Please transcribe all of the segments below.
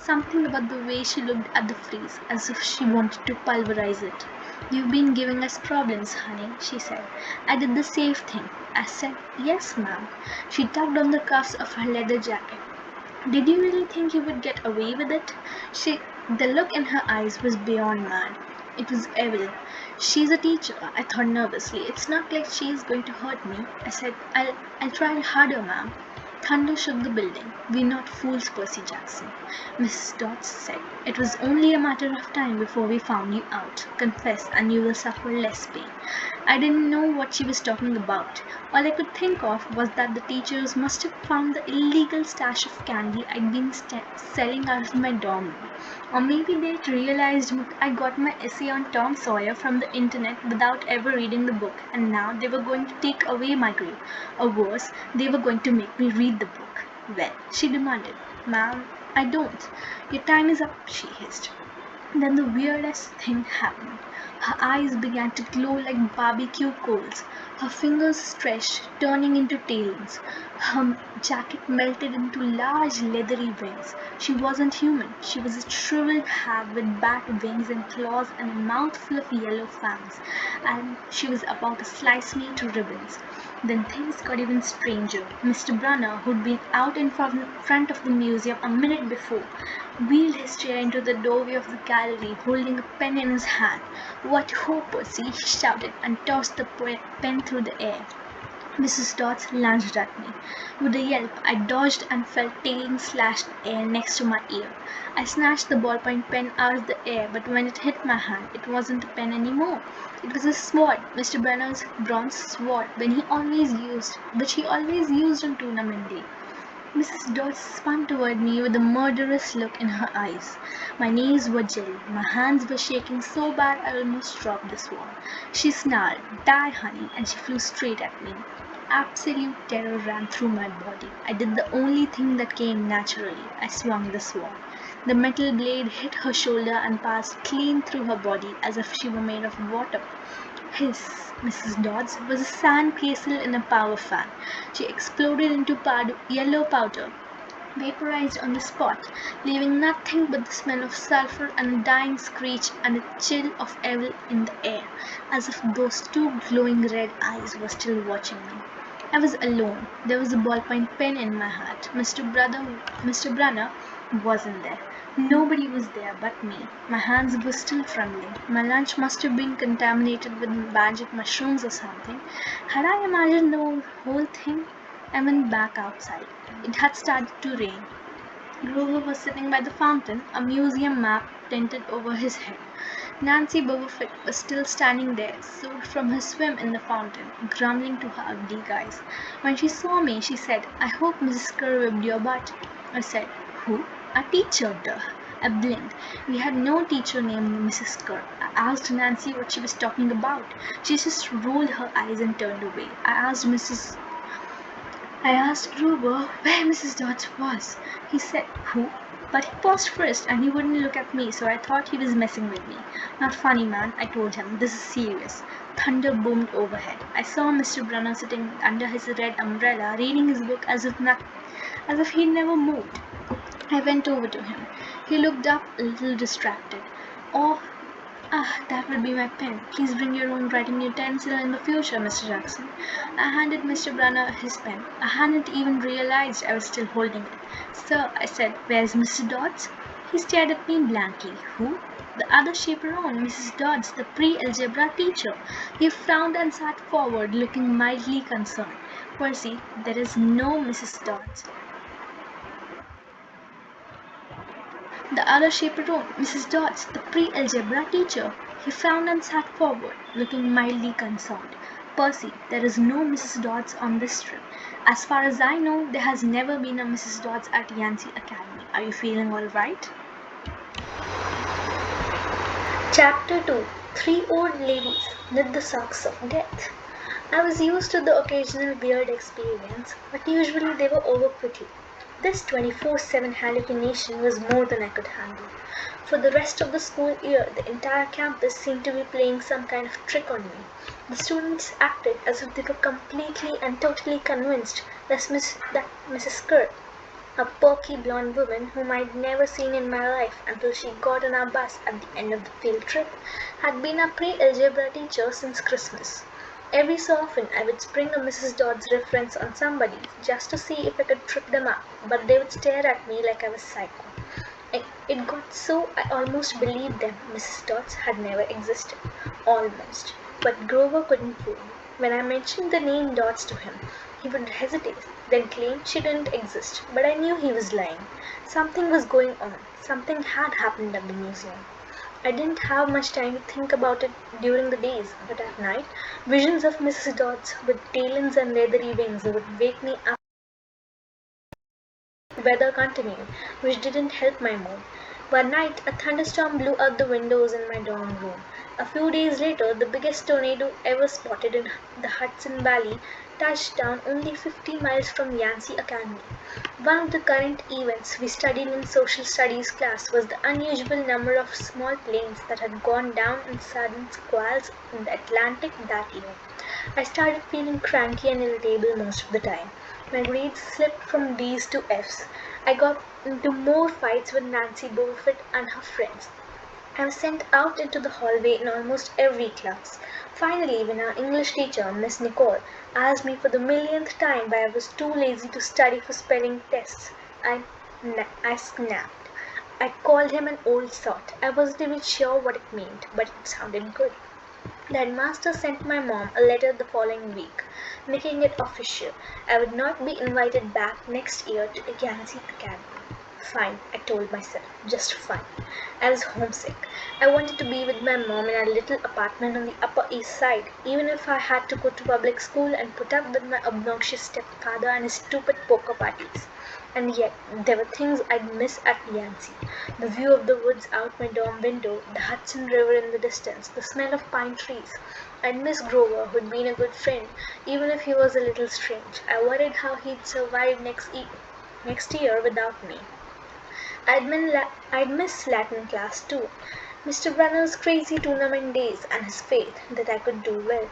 Something about the way she looked at the freeze, as if she wanted to pulverize it. "You've been giving us problems, honey," she said. I did the safe thing. I said, "Yes, ma'am." She tugged on the cuffs of her leather jacket. "Did you really think you would get away with it?" The look in her eyes was beyond mad. It was evil. "She's a teacher," I thought nervously. "It's not like she's going to hurt me." I said, I'll try harder, ma'am." Thunder shook the building. "We're not fools, Percy Jackson," Mrs. Dodds said. "It was only a matter of time before we found you out. Confess, and you will suffer less pain." I didn't know what she was talking about. All I could think of was that the teachers must have found the illegal stash of candy I'd been selling out of my dorm room. Or maybe they'd realized I got my essay on Tom Sawyer from the internet without ever reading the book, and now they were going to take away my grade. Or worse, they were going to make me read the book. "Well," she demanded. "Ma'am, I don't." "Your time is up," she hissed. Then the weirdest thing happened. Her eyes began to glow like barbecue coals. Her fingers stretched, turning into talons. Her jacket melted into large leathery wings. She wasn't human. She was a shriveled hag with bat wings and claws and a mouthful of yellow fangs. And she was about to slice me to ribbons. Then things got even stranger. Mr. Brunner, who'd been out in front of the museum a minute before, wheeled his chair into the doorway of the gallery, holding a pen in his hand. "What ho, Percy!" he shouted, and tossed the pen through the air. Mrs. Dodds lunged at me. With a yelp, I dodged and felt talons slashed air next to my ear. I snatched the ballpoint pen out of the air, but when it hit my hand, it wasn't a pen anymore. It was a sword, Mr. Brenner's bronze sword, which he always used on tournament day. Mrs. Dodds spun toward me with a murderous look in her eyes. My knees were jelly. My hands were shaking so bad I almost dropped the sword. She snarled, "Die, honey," and she flew straight at me. Absolute terror ran through my body. I did the only thing that came naturally. I swung the sword. The metal blade hit her shoulder and passed clean through her body as if she were made of water. His, Mrs. Dodds, was a sand castle in a power fan. She exploded into yellow powder, vaporized on the spot, leaving nothing but the smell of sulphur and a dying screech and a chill of evil in the air, as if those two glowing red eyes were still watching me. I was alone. There was a ballpoint pen in my hat. Mr. Brunner wasn't there. Nobody was there but me. My hands were still trembling. My lunch must have been contaminated with magic mushrooms or something. Had I imagined the whole thing? I went back outside. It had started to rain. Grover was sitting by the fountain, a museum map tented over his head. Nancy Bowerfit was still standing there, soaked from her swim in the fountain, grumbling to her ugly guys. When she saw me, she said, "I hope Mrs. Kerr whipped your butt." I said, "Who?" "A teacher, duh." I blinked. We had no teacher named Mrs. Kerr. I asked Nancy what she was talking about. She just rolled her eyes and turned away. I asked Grover where Mrs. Dodds was. He said, "Who?" But he paused first and he wouldn't look at me, so I thought he was messing with me. "Not funny, man," I told him. "This is serious." Thunder boomed overhead. I saw Mr. Brunner sitting under his red umbrella, reading his book as if he'd never moved. I went over to him. He looked up, a little distracted. "Oh, that would be my pen. Please bring your own writing utensil in the future, Mr. Jackson." I handed Mr. Brunner his pen. I hadn't even realized I was still holding it. "Sir," I said, "where's Mr. Dodds?" He stared at me blankly. "Who?" "The other chaperone, Mrs. Dodds, the pre-algebra teacher." He frowned and sat forward, looking mildly concerned. "Percy, there is no Mrs. Dodds." "The other chaperone, Mrs. Dodds, the pre-algebra teacher." He frowned and sat forward, looking mildly concerned. "Percy, there is no Mrs. Dodds on this trip. As far as I know, there has never been a Mrs. Dodds at Yancey Academy. Are you feeling all right?" Chapter 2. 3 old ladies knit the socks of death. I was used to the occasional weird experience, but usually they were over quickly. This 24/7 hallucination was more than I could handle. For the rest of the school year, the entire campus seemed to be playing some kind of trick on me. The students acted as if they were completely and totally convinced that Mrs. Kerr a perky blonde woman whom I'd never seen in my life until she got on our bus at the end of the field trip, had been our pre-algebra teacher since Christmas. Every so often I would spring a Mrs. Dodd's reference on somebody just to see if I could trip them up, but they would stare at me like I was psycho. It got so I almost believed them Mrs. Dodds had never existed. Almost. But Grover couldn't fool me. When I mentioned the name Dodds to him, he would hesitate, then claim she didn't exist. But I knew he was lying. Something was going on. Something had happened at the museum. I didn't have much time to think about it during the days, but at night, visions of Mrs. Dodds with talons and leathery wings would wake me up. The weather continued, which didn't help my mood. One night, a thunderstorm blew out the windows in my dorm room. A few days later, the biggest tornado ever spotted in the Hudson Valley touched down only 50 miles from Yancey Academy. One of the current events we studied in social studies class was the unusual number of small planes that had gone down in sudden squalls in the Atlantic that year. I started feeling cranky and irritable most of the time. My grades slipped from D's to F's. I got into more fights with Nancy Beaufort and her friends. I was sent out into the hallway in almost every class. Finally, when our English teacher, Miss Nicole, asked me for the millionth time why I was too lazy to study for spelling tests, I snapped. I called him an old sot. I wasn't even sure what it meant, but it sounded good. The headmaster sent my mom a letter the following week, making it official. I would not be invited back next year to Yancey Academy. Fine, I told myself, just fine. I was homesick. I wanted to be with my mom in our little apartment on the Upper East Side, even if I had to go to public school and put up with my obnoxious stepfather and his stupid poker parties. And yet, there were things I'd miss at Yancey. The view of the woods out my dorm window, the Hudson River in the distance, the smell of pine trees. I'd miss Grover, who'd been a good friend, even if he was a little strange. I worried how he'd survive next year without me. I'd miss Latin class too. Mr. Brunner's crazy tournament days and his faith that I could do well.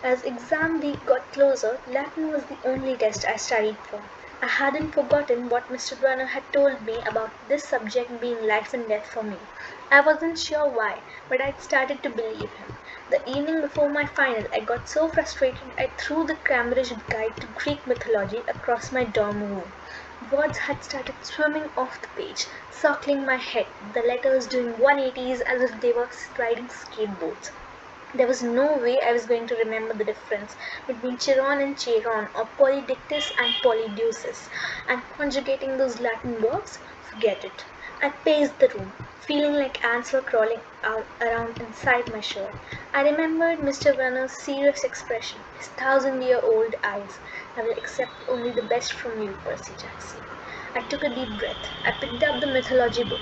As exam week got closer, Latin was the only test I studied for. I hadn't forgotten what Mr. Brunner had told me about this subject being life and death for me. I wasn't sure why, but I'd started to believe him. The evening before my final, I got so frustrated I threw the Cambridge Guide to Greek Mythology across my dorm room. Words had started swimming off the page, circling my head, the letters doing 180s as if they were riding skateboards. There was no way I was going to remember the difference between Chiron and Chiron or Polydictus and Polydeuces, and conjugating those Latin verbs? Forget it. I paced the room, feeling like ants were crawling out around inside my shirt. I remembered Mr. Brunner's serious expression, his 1,000-year-old eyes. I will accept only the best from you, Percy Jackson. I took a deep breath. I picked up the mythology book.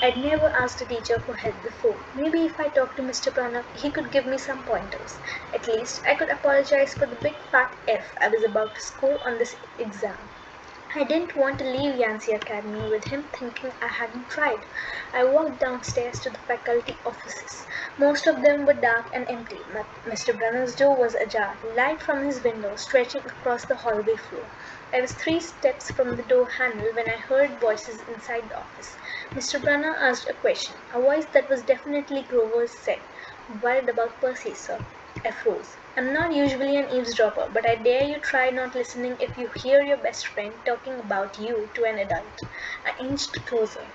I'd never asked a teacher for help before. Maybe if I talked to Mr. Brunner, he could give me some pointers. At least I could apologize for the big fat F I was about to score on this exam. I didn't want to leave Yancey Academy with him thinking I hadn't tried. I walked downstairs to the faculty offices. Most of them were dark and empty, but Mr. Brunner's door was ajar, light from his window stretching across the hallway floor. I was 3 steps from the door handle when I heard voices inside the office. Mr. Brunner asked a question. A voice that was definitely Grover's said, "Worried about Percy, sir?" I froze. I'm not usually an eavesdropper, but I dare you try not listening if you hear your best friend talking about you to an adult. I inched closer.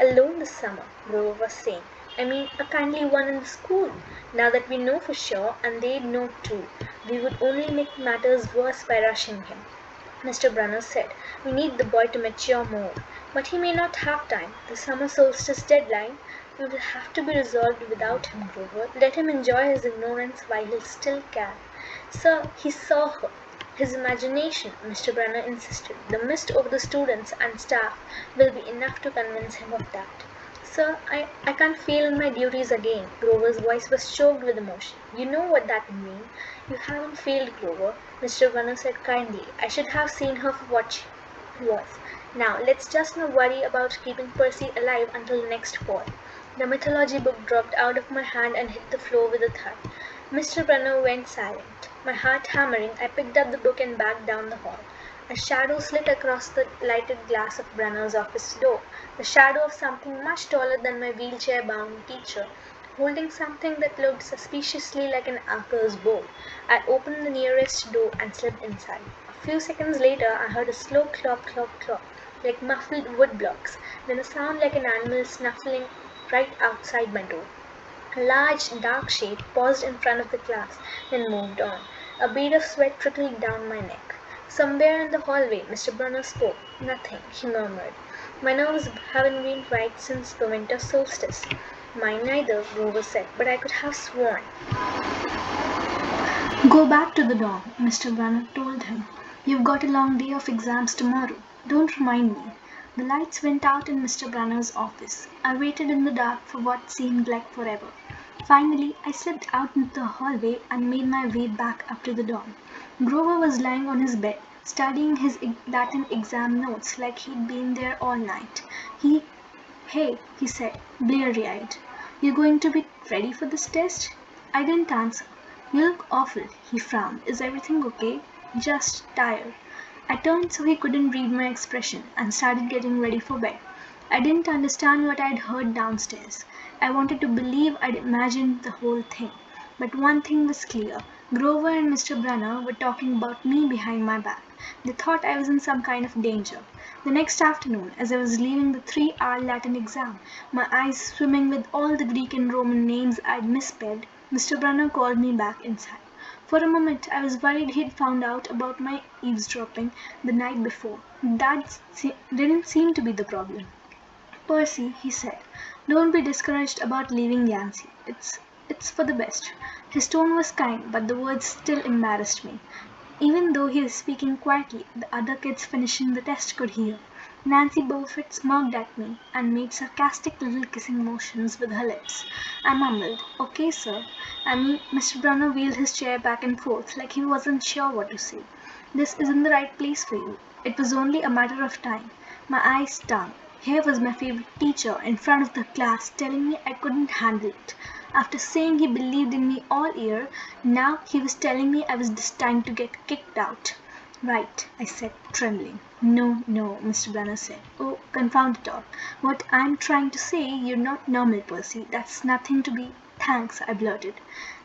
"Alone this summer," Grover was saying. "I mean, a kindly one in the school. Now that we know for sure, and they know too, we would only make matters worse by rushing him." Mr. Brunner said, "We need the boy to mature more. But he may not have time. The summer solstice deadline will have to be resolved without him, Grover. Let him enjoy his ignorance while he still can." "Sir, he saw her. His imagination," Mr. Brunner insisted. "The mist over the students and staff will be enough to convince him of that." "Sir, I can't fail in my duties again." Grover's voice was choked with emotion. "You know what that would mean." "You haven't failed, Grover," Mr. Brunner said kindly. "I should have seen her for what she was. Now, let's just not worry about keeping Percy alive until next fall." The mythology book dropped out of my hand and hit the floor with a thud. Mr. Brunner went silent. My heart hammering, I picked up the book and backed down the hall. A shadow slid across the lighted glass of Brunner's office door, the shadow of something much taller than my wheelchair-bound teacher, holding something that looked suspiciously like an archer's bow. I opened the nearest door and slipped inside. A few seconds later, I heard a slow clop, clop, clop, like muffled wood blocks, then a sound like an animal snuffling right outside my door. A large, dark shape paused in front of the class, then moved on. A bead of sweat trickled down my neck. Somewhere in the hallway, Mr. Brunner spoke. Nothing, he murmured. My nerves haven't been right since the winter solstice. Mine neither, Grover said, but I could have sworn. Go back to the dorm, Mr. Brunner told him. You've got a long day of exams tomorrow. Don't remind me. The lights went out in Mr. Brunner's office. I waited in the dark for what seemed like forever. Finally, I slipped out into the hallway and made my way back up to the dorm. Grover was lying on his bed, studying his Latin exam notes like he'd been there all night. Hey, he said, bleary-eyed. You going to be ready for this test? I didn't answer. You look awful, he frowned. Is everything okay? Just tired. I turned so he couldn't read my expression and started getting ready for bed. I didn't understand what I'd heard downstairs. I wanted to believe I'd imagined the whole thing. But one thing was clear. Grover and Mr. Brunner were talking about me behind my back. They thought I was in some kind of danger. The next afternoon, as I was leaving the 3-hour Latin exam, my eyes swimming with all the Greek and Roman names I'd misspelled, Mr. Brunner called me back inside. For a moment, I was worried he'd found out about my eavesdropping the night before. That didn't seem to be the problem. Percy, he said, don't be discouraged about leaving Yancy. It's for the best. His tone was kind, but the words still embarrassed me. Even though he was speaking quietly, the other kids finishing the test could hear. Nancy Beaufort smirked at me and made sarcastic little kissing motions with her lips. I mumbled, okay, sir. Mr. Brunner wheeled his chair back and forth like he wasn't sure what to say. This isn't the right place for you. It was only a matter of time. My eyes stung. Here was my favorite teacher in front of the class telling me I couldn't handle it. After saying he believed in me all year, now he was telling me I was destined to get kicked out. Right, I said, trembling. No, Mr. Brunner said. Oh, confound it all. What I'm trying to say, you're not normal, Percy. That's nothing to be. Thanks, I blurted.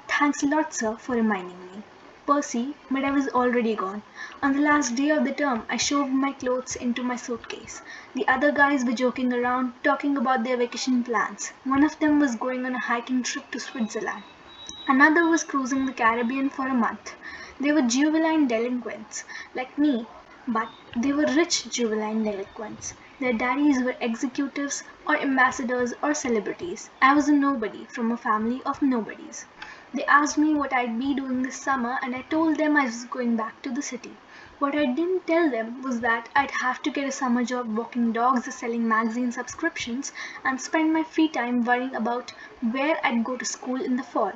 Thanks a lot, sir, for reminding me. Percy, but I was already gone. On the last day of the term, I shoved my clothes into my suitcase. The other guys were joking around, talking about their vacation plans. One of them was going on a hiking trip to Switzerland. Another was cruising the Caribbean for a month. They were juvenile delinquents, like me, but they were rich juvenile delinquents. Their daddies were executives or ambassadors or celebrities. I was a nobody from a family of nobodies. They asked me what I'd be doing this summer, and I told them I was going back to the city. What I didn't tell them was that I'd have to get a summer job walking dogs or selling magazine subscriptions and spend my free time worrying about where I'd go to school in the fall.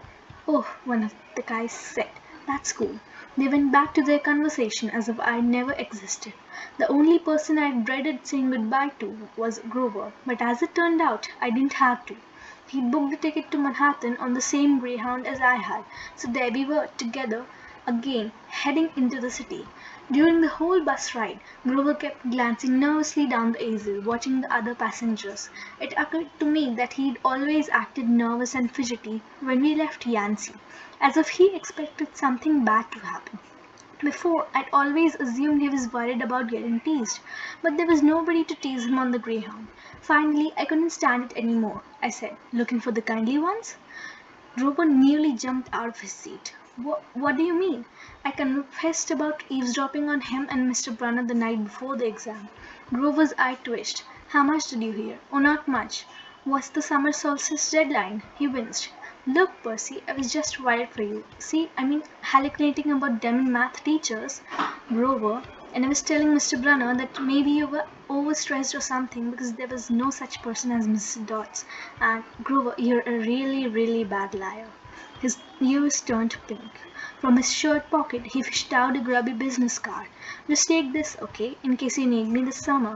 Oh, one of the guys said, that's cool. They went back to their conversation as if I'd never existed. The only person I'd dreaded saying goodbye to was Grover, but as it turned out, I didn't have to. He'd booked the ticket to Manhattan on the same Greyhound as I had, so there we were together again, heading into the city. During the whole bus ride, Grover kept glancing nervously down the aisle, watching the other passengers. It occurred to me that he'd always acted nervous and fidgety when we left Yancy, as if he expected something bad to happen. Before, I'd always assumed he was worried about getting teased, but there was nobody to tease him on the Greyhound. Finally, I couldn't stand it anymore. I said, looking for the kindly ones? Grover nearly jumped out of his seat. What do you mean? I confessed about eavesdropping on him and Mr. Brunner the night before the exam. Grover's eye twitched. How much did you hear? Oh, not much. What's the summer solstice deadline? He winced. Look, Percy, I was just worried for you. See, hallucinating about demon math teachers, Grover, and I was telling Mr. Brunner that maybe you were overstressed or something because there was no such person as Mrs. Dodds. And Grover, you're a really, really bad liar. His ears turned pink. From his shirt pocket, he fished out a grubby business card. Just take this, okay, in case you need me this summer.